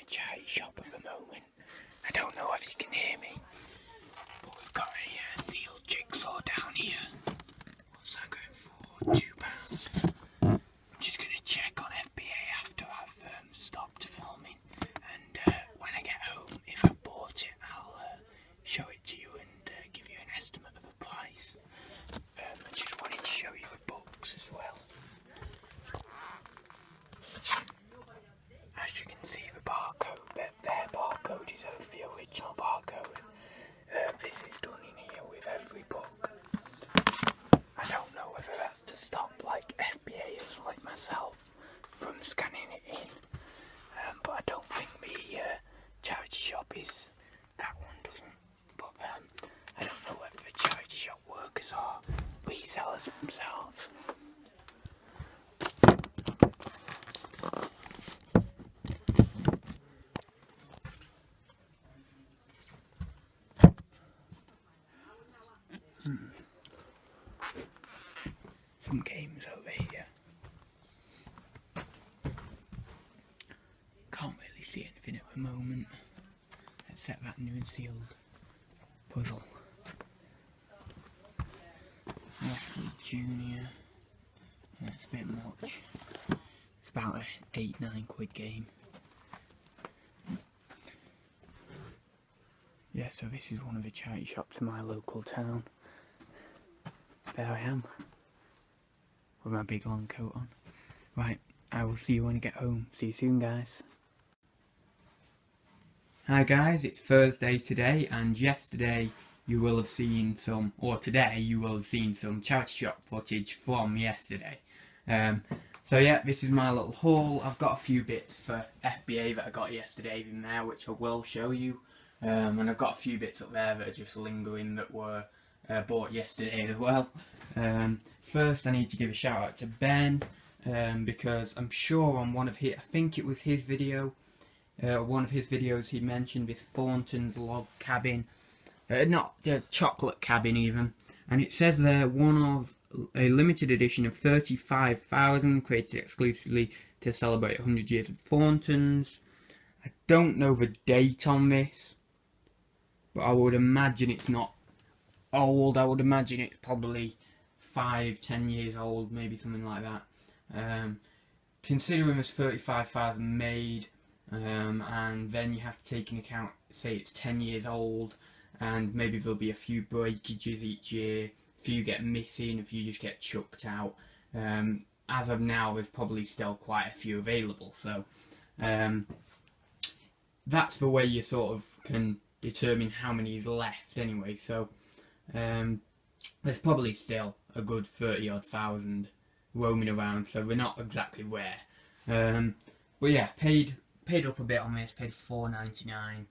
a charity shop at the moment. I don't know if you can hear me, but we've got a sealed jigsaw down here. What's that going for? £2. I'm just going to check on FBA after I've stopped filming, and when I get home, if I've bought it, I'll show it to you and give you an estimate of the price. I just wanted to show you the books as well. As you can see, the barcode, their barcode is over the original barcode. This is done in here with every book. I don't know whether that's to stop like FBAers like myself from scanning it in, but I don't think the charity shop is, that one doesn't, but I don't know whether the charity shop workers are resellers themselves. Some games over here. Can't really see anything at the moment, except that new and sealed puzzle. Roughly Junior. That's a bit much. It's about an 8-9 quid game. Yeah, so this is one of the charity shops in my local town. There I am, with my big long coat on. Right, I will see you when I get home. See you soon, guys. Hi guys, it's Thursday today, and yesterday you will have seen some, or today you will have seen some charity shop footage from yesterday. So yeah, this is my little haul. I've got a few bits for FBA that I got yesterday in there, which I will show you. And I've got a few bits up there that are just lingering that were bought yesterday as well. First I need to give a shout out to Ben, because I'm sure on one of his, I think it was his video, one of his videos he mentioned this Thornton's log cabin, not the chocolate cabin even, and it says there one of a limited edition of 35,000 created exclusively to celebrate 100 years of Thornton's. I don't know the date on this, but I would imagine it's not old. I would imagine it's probably 5-10 years old, maybe something like that. Considering there's 35,000 made, and then you have to take into account, say it's 10 years old, and maybe there'll be a few breakages each year, a few get missing, a few just get chucked out. As of now, there's probably still quite a few available, so that's the way you sort of can determine how many is left anyway. So there's probably still a good 30-odd thousand roaming around, so we're not exactly rare. But yeah, paid up a bit on this, paid $4.99.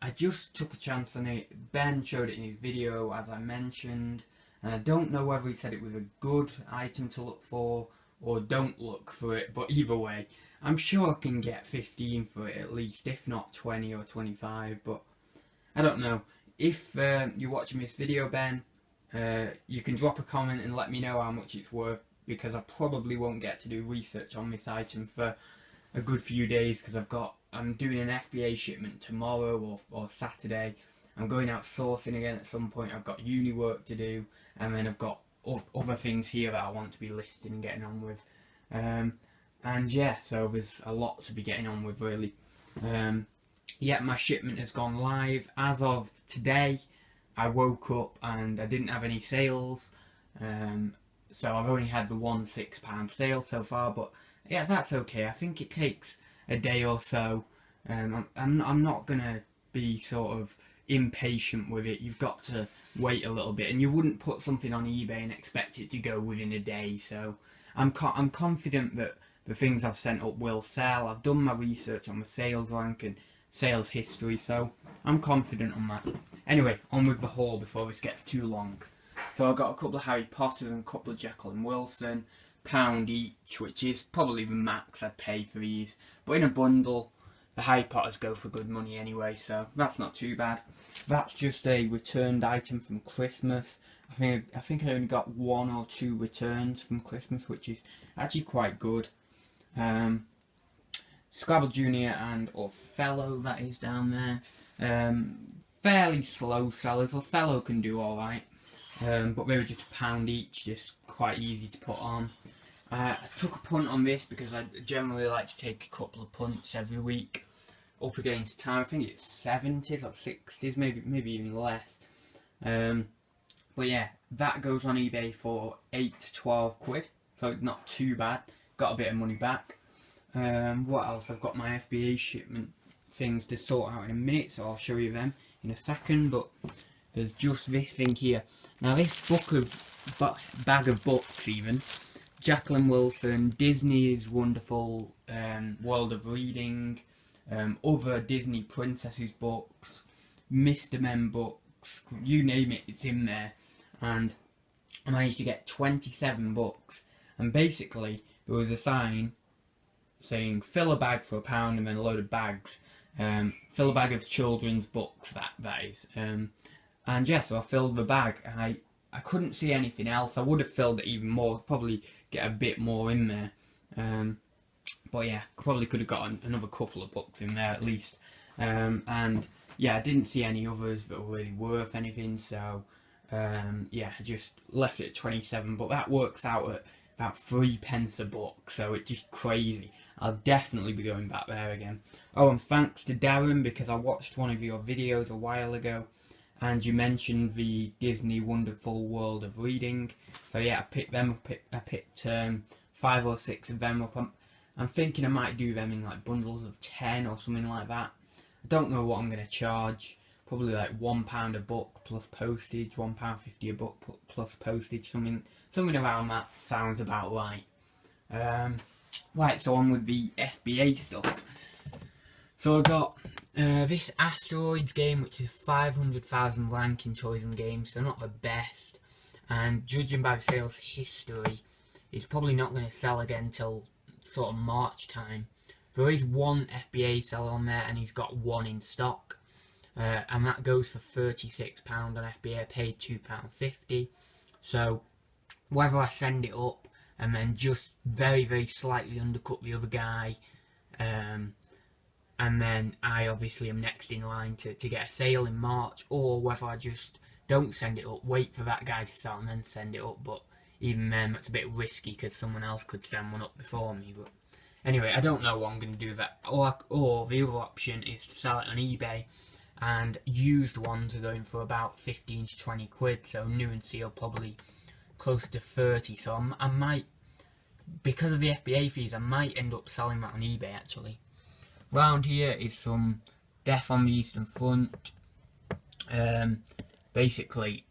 I just took a chance on it. Ben showed it in his video, as I mentioned, and I don't know whether he said it was a good item to look for or don't look for it, but either way, I'm sure I can get 15 for it at least, if not 20 or 25, but I don't know. If you're watching this video, Ben, you can drop a comment and let me know how much it's worth, because I probably won't get to do research on this item for a good few days, because I'm doing an FBA shipment tomorrow or Saturday. I'm going out sourcing again at some point. I've got uni work to do, and then I've got other things here that I want to be listing and getting on with. And yeah, so there's a lot to be getting on with, really. Yeah, my shipment has gone live as of today. I woke up and I didn't have any sales, so I've only had the one £6 sale so far, but yeah, that's okay. I think it takes a day or so. I'm not gonna be sort of impatient with it. You've got to wait a little bit, and you wouldn't put something on eBay and expect it to go within a day. So I'm confident that the things I've sent up will sell. I've done my research on the sales rank and sales history, so I'm confident on that. Anyway, on with the haul before this gets too long. So I've got a couple of Harry Potters and a couple of Jekyll and Wilson, £1 each, which is probably the max I'd pay for these, but in a bundle the Harry Potters go for good money anyway, so that's not too bad. That's just a returned item from Christmas. I think I only got 1 or 2 returns from Christmas, which is actually quite good. Scrabble Junior and Othello, that is down there. Fairly slow sellers. Othello can do alright, but they were just £1 each, just quite easy to put on. I took a punt on this because I generally like to take a couple of punts every week up against time. I think it's 70s or 60s, maybe even less. But yeah, that goes on eBay for 8 to 12 quid, so not too bad. Got a bit of money back. What else? I've got my FBA shipment things to sort out in a minute, so I'll show you them in a second. But there's just this thing here. Now this bag of books even. Jacqueline Wilson, Disney's Wonderful World of Reading, other Disney princesses books, Mr. Men books, you name it, it's in there. And I managed to get 27 books. And basically, there was a sign saying, fill a bag for £1 and then a load of bags. Fill a bag of children's books, that is. And yeah, so I filled the bag. I couldn't see anything else. I would have filled it even more, probably get a bit more in there. But yeah, probably could have got another couple of books in there at least. And yeah, I didn't see any others that were really worth anything, so yeah, I just left it at 27, but that works out at about 3p a book, so it's just crazy. I'll definitely be going back there again. Oh, and thanks to Darren, because I watched one of your videos a while ago, and you mentioned the Disney Wonderful World of Reading. So yeah, I picked them up. I picked 5 or 6 of them up. I'm thinking I might do them in like bundles of 10 or something like that. I don't know what I'm going to charge. Probably like £1 a book plus postage, £1.50 a book plus postage, something around that sounds about right. Right, so on with the FBA stuff. So I got this Asteroids game, which is 500,000 rank in chosen games, so not the best. And judging by the sales history, it's probably not going to sell again until sort of March time. There is one FBA seller on there, and he's got one in stock. And that goes for £36 on FBA. I paid £2.50. So whether I send it up and then just very, very slightly undercut the other guy, and then I obviously am next in line to get a sale in March, or whether I just don't send it up, wait for that guy to sell and then send it up. But even then, that's a bit risky because someone else could send one up before me. But anyway, I don't know what I'm going to do with that. Or the other option is to sell it on eBay, and used ones are going for about 15 to 20 quid, so new and sealed probably close to 30. So I might, because of the FBA fees, I might end up selling that on eBay actually. Round here is some Death on the Eastern Front. Basically,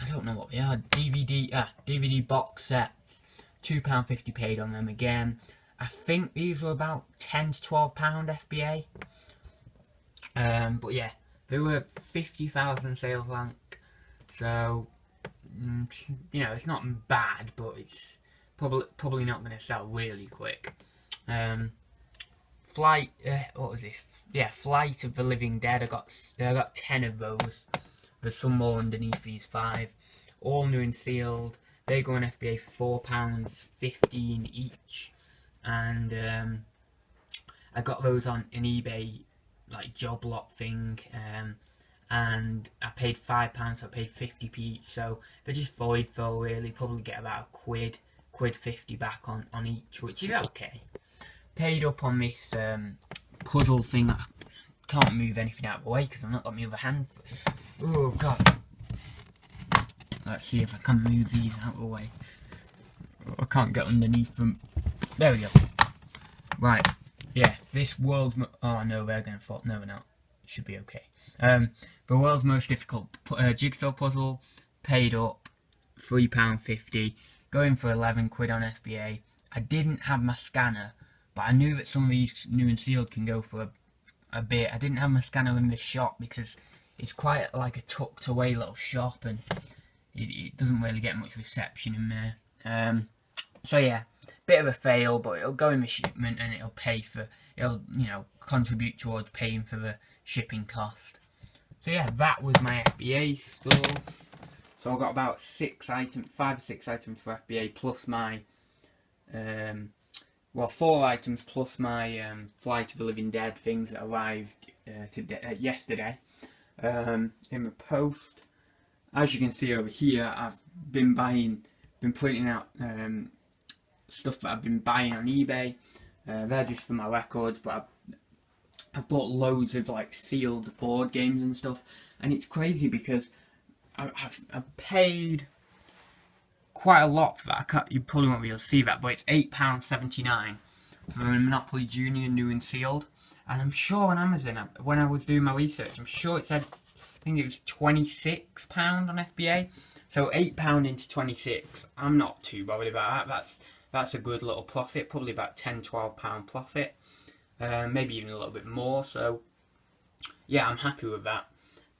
I don't know what they are. DVD box sets. £2.50 paid on them again. I think these were about £10 to £12 FBA. But yeah, they were 50,000 sales rank, so you know, it's not bad, but it's probably not going to sell really quick. Flight, what was this? Yeah, Flight of the Living Dead. I got 10 of those. There's some more underneath these 5. All new and sealed. They go on FBA for £4.15 each, and I got those on an eBay like job lot thing, and I paid £5, so I paid 50p each. So they're just void though, really. Probably get about a quid 50 back on each, which is okay. Paid up on this puzzle thing. I can't move anything out of the way because I've not got my other hand. Oh god. Let's see if I can move these out of the way. I can't get underneath them. There we go. Right. Yeah, this world's... oh no, they're going to fall. No, they're not. It should be okay. The world's most difficult jigsaw puzzle. Paid up £3.50. Going for 11 quid on FBA. I didn't have my scanner, but I knew that some of these new and sealed can go for a bit. I didn't have my scanner in the shop because it's quite like a tucked away little shop, and it doesn't really get much reception in there. So yeah, bit of a fail, but it'll go in the shipment and it'll you know, contribute towards paying for the shipping cost. So yeah, that was my FBA stuff. So I got about 5 or 6 items for FBA plus my well, 4 items plus my Flight of the Living Dead things that arrived yesterday in the post. As you can see over here, I've been printing out stuff that I've been buying on eBay. They're just for my records, but I've bought loads of like sealed board games and stuff, and it's crazy because I've paid quite a lot for that. You probably won't be able to see that, but it's £8.79 for a Monopoly Junior new and sealed. And I'm sure on Amazon, when I was doing my research, I'm sure it said, I think it was £26 on FBA. So £8 into 26, I'm not too bothered about that. That's a good little profit, probably about £10–12 profit, maybe even a little bit more. So yeah, I'm happy with that.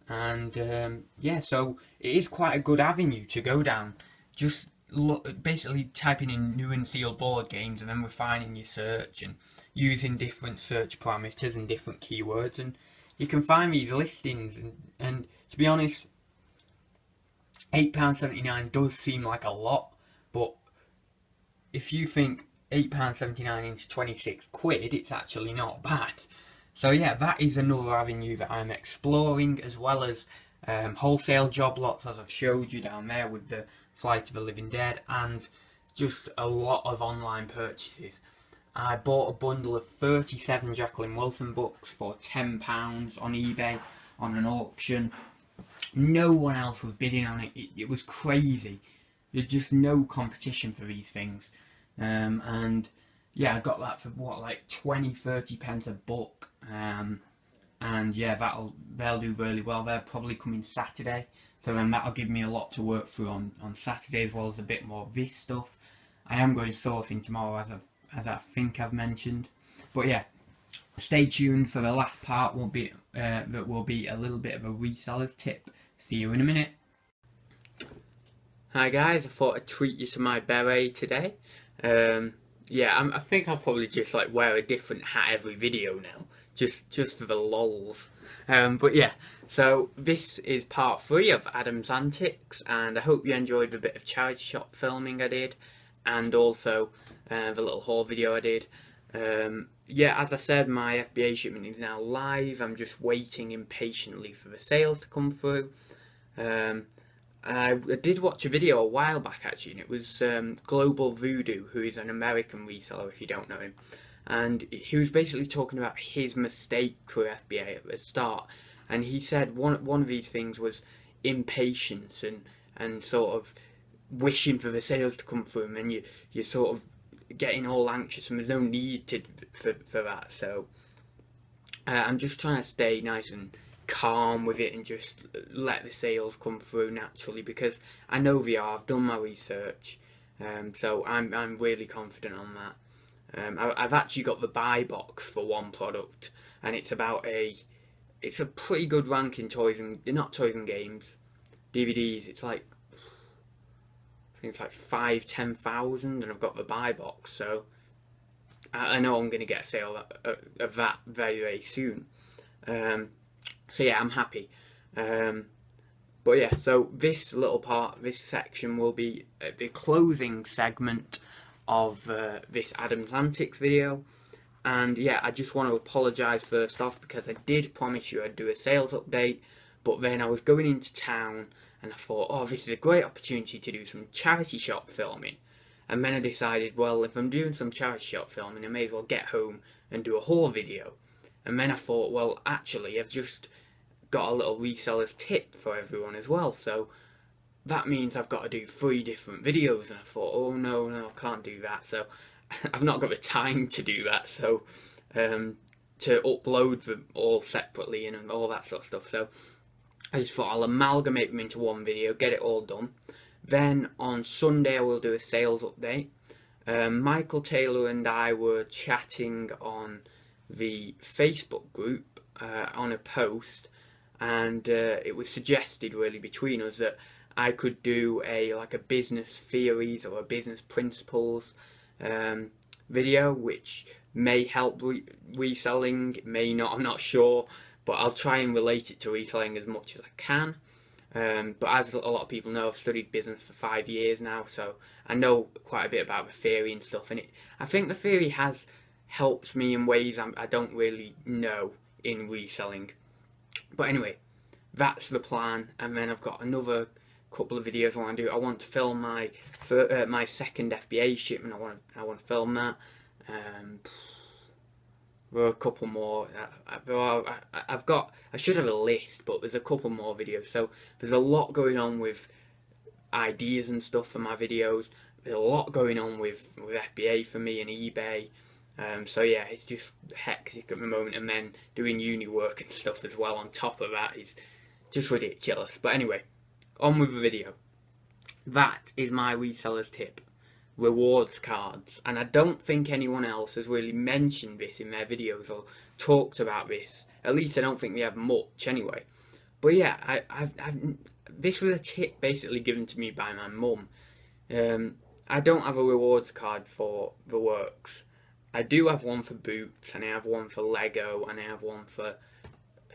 And yeah, so it is quite a good avenue to go down. Just basically typing in new and sealed board games and then refining your search and using different search parameters and different keywords, and you can find these listings. And to be honest, £8.79 does seem like a lot, but if you think £8.79 into 26 quid, it's actually not bad. So yeah, that is another avenue that I'm exploring, as well as wholesale job lots, as I've showed you down there with the Flight of the Living Dead, and just a lot of online purchases. I bought a bundle of 37 Jacqueline Wilson books for £10 on eBay on an auction. No one else was bidding on it. It was crazy. There's just no competition for these things. And yeah, I got that for what, like 20–30 pence a book. And yeah, they'll do really well. They're probably coming Saturday, so then that'll give me a lot to work through on Saturday, as well as a bit more of this stuff. I am going sourcing tomorrow, as I think I've mentioned. But yeah, stay tuned for the last part. That will be a little bit of a reseller's tip. See you in a minute. Hi guys, I thought I'd treat you to my beret today. Yeah, I think I'll probably just like wear a different hat every video now, just for the lols. But yeah, so this is part 3 of Adam's Antics, and I hope you enjoyed the bit of charity shop filming I did, and also the little haul video I did. Yeah, as I said, my FBA shipment is now live. I'm just waiting impatiently for the sales to come through. I did watch a video a while back actually, and it was Global Voodoo, who is an American reseller if you don't know him, and he was basically talking about his mistake for FBA at the start, and he said one of these things was impatience and sort of wishing for the sales to come through, and you're sort of getting all anxious, and there's no need for that. So I'm just trying to stay nice and calm with it and just let the sales come through naturally, because I know they are. I've done my research, so I'm really confident on that. I've actually got the buy box for one product, and it's a pretty good rank in not toys and games, DVDs. It's like, I think it's like 5–10,000, and I've got the buy box, so I know I'm going to get a sale of that very, very soon. So yeah, I'm happy. But yeah, so this little part, this section will be the closing segment of this Adam's Antics video. And yeah, I just want to apologise first off, because I did promise you I'd do a sales update, but then I was going into town and I thought, oh, this is a great opportunity to do some charity shop filming. And then I decided, well, if I'm doing some charity shop filming, I may as well get home and do a haul video. And then I thought, well, actually, I've just got a little reseller's tip for everyone as well, so that means I've got to do 3 different videos. And I thought, oh no, I can't do that. So I've not got the time to do that, so to upload them all separately and all that sort of stuff. So I just thought I'll amalgamate them into one video, get it all done. Then on Sunday I will do a sales update. Michael Taylor and I were chatting on the Facebook group on a post, and it was suggested really between us that I could do like a business theories or a business principles video, which may help reselling, may not, I'm not sure, but I'll try and relate it to reselling as much as I can. But as a lot of people know, I've studied business for 5 years now, so I know quite a bit about the theory and stuff. And I think the theory has helped me in ways I don't really know in reselling. But anyway, that's the plan. And then I've got another couple of videos I want to do. I want to film my second FBA shipment. I want to film that. There are a couple more. I should have a list, but there's a couple more videos. So there's a lot going on with ideas and stuff for my videos. There's a lot going on with FBA for me and eBay. So yeah, it's just hectic at the moment, and then doing uni work and stuff as well on top of that is just ridiculous. But anyway, on with the video. That is my reseller's tip. Rewards cards, and I don't think anyone else has really mentioned this in their videos or talked about this. At least I don't think they have much anyway. But yeah, this was a tip basically given to me by my mum. I don't have a rewards card for the works. I do have one for boots, and I have one for Lego, and I have one for a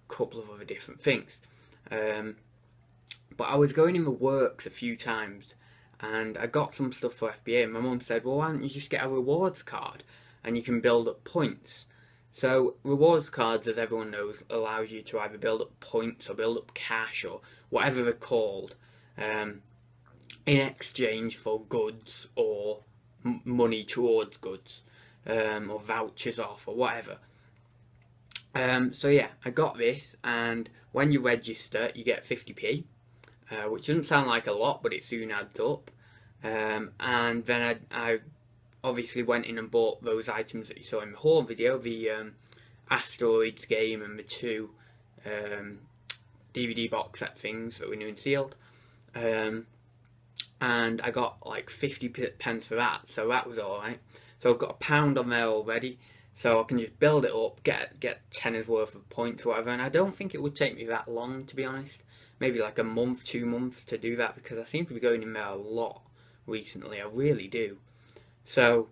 couple of other different things. But I was going in the works a few times, and I got some stuff for FBA, and my mum said, well, why don't you just get a rewards card and you can build up points. So rewards cards, as everyone knows, allows you to either build up points or build up cash or whatever they're called, in exchange for goods or money towards goods, or vouchers off or whatever. So yeah, I got this, and when you register you get 50p. Which doesn't sound like a lot, but it soon adds up. And then I obviously went in and bought those items that you saw in the haul video, the Asteroids game and the 2 DVD box set things that were new and sealed. And I got like 50 pence for that, so that was alright. So I've got £1 on there already, so I can just build it up, get tenner's worth of points or whatever, and I don't think it would take me that long, to be honest. Maybe like a month, 2 months to do that, because I seem to be going in there a lot recently. I really do. So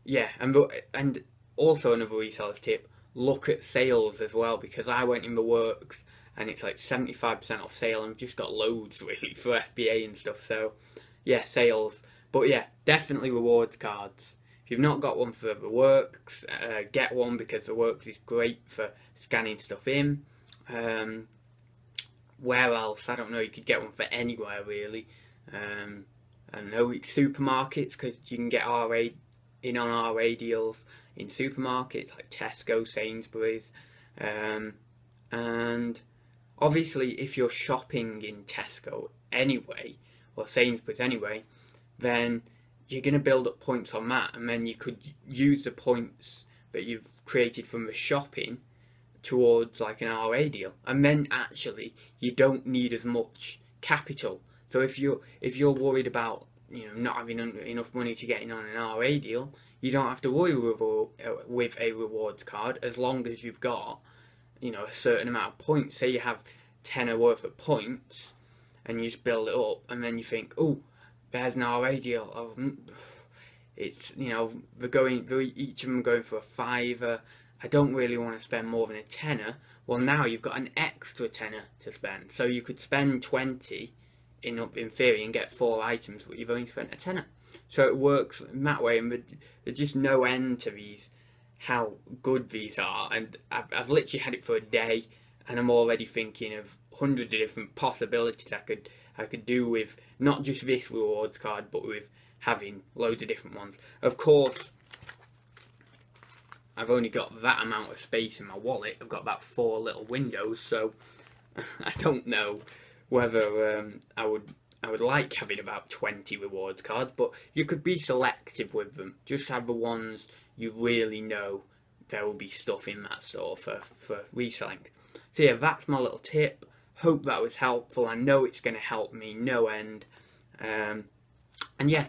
yeah, and also another reseller's tip: look at sales as well, because I went in the works and it's like 75% off sale, and I've just got loads really for FBA and stuff. So yeah, sales. But yeah, definitely rewards cards. If you've not got one for the works, get one, because the works is great for scanning stuff in. Where else? I don't know. You could get one for anywhere really. I know supermarkets, because you can get RA in on RA deals in supermarkets like Tesco, Sainsbury's, and obviously if you're shopping in Tesco anyway or Sainsbury's anyway, then you're going to build up points on that, and then you could use the points that you've created from the shopping towards like an RA deal, and then actually you don't need as much capital. So if you're worried about not having enough money to get in on an RA deal, you don't have to worry with a rewards card, as long as you've got a certain amount of points. Say you have tenner worth of points and you just build it up, and then you think, oh, there's an RA deal. Oh, it's each of them going for a £5. I don't really want to spend more than a tenner. Well, now you've got an extra tenner to spend, so you could spend 20 in theory and get 4 items, but you've only spent a tenner. So it works in that way, and there's just no end to these, how good these are. And I've literally had it for a day, and I'm already thinking of hundreds of different possibilities I could do with not just this rewards card, but with having loads of different ones. Of course, I've only got that amount of space in my wallet. I've got about 4 little windows, so I don't know whether I would like having about 20 rewards cards, but you could be selective with them. Just have the ones you really know there will be stuff in that store for reselling. So yeah, that's my little tip. Hope that was helpful. I know it's going to help me no end. And yeah,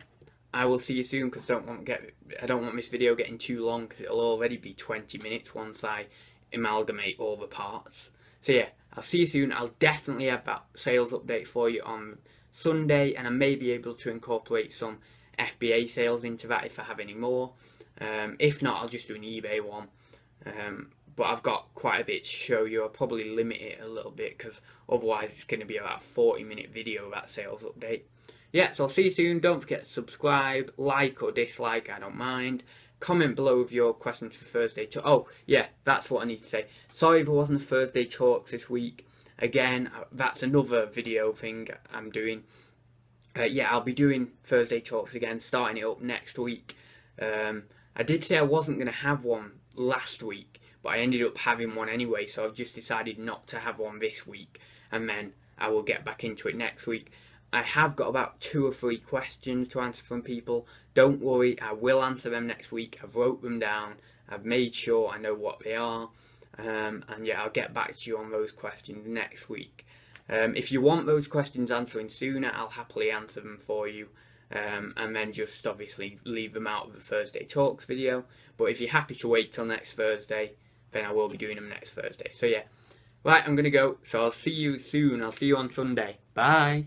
I will see you soon, because I don't want this video getting too long, because it'll already be 20 minutes once I amalgamate all the parts. So yeah, I'll see you soon. I'll definitely have that sales update for you on Sunday, and I may be able to incorporate some FBA sales into that if I have any more. If not, I'll just do an eBay one. but I've got quite a bit to show you. I'll probably limit it a little bit because otherwise it's going to be about a 40-minute video, that sales update. Yeah, so I'll see you soon. Don't forget to subscribe, like or dislike, I don't mind. Comment below with your questions for Thursday talk. Oh, yeah, that's what I need to say. Sorry if there wasn't a Thursday talks this week. Again, that's another video thing I'm doing. Yeah, I'll be doing Thursday talks again, starting it up next week. I did say I wasn't going to have one last week, but I ended up having one anyway, so I've just decided not to have one this week, and then I will get back into it next week. I have got about 2 or 3 questions to answer from people. Don't worry, I will answer them next week. I've wrote them down. I've made sure I know what they are. And yeah, I'll get back to you on those questions next week. If you want those questions answering sooner, I'll happily answer them for you. And then just obviously leave them out of the Thursday Talks video. But if you're happy to wait till next Thursday, then I will be doing them next Thursday. So yeah, right, I'm going to go. So I'll see you soon. I'll see you on Sunday. Bye.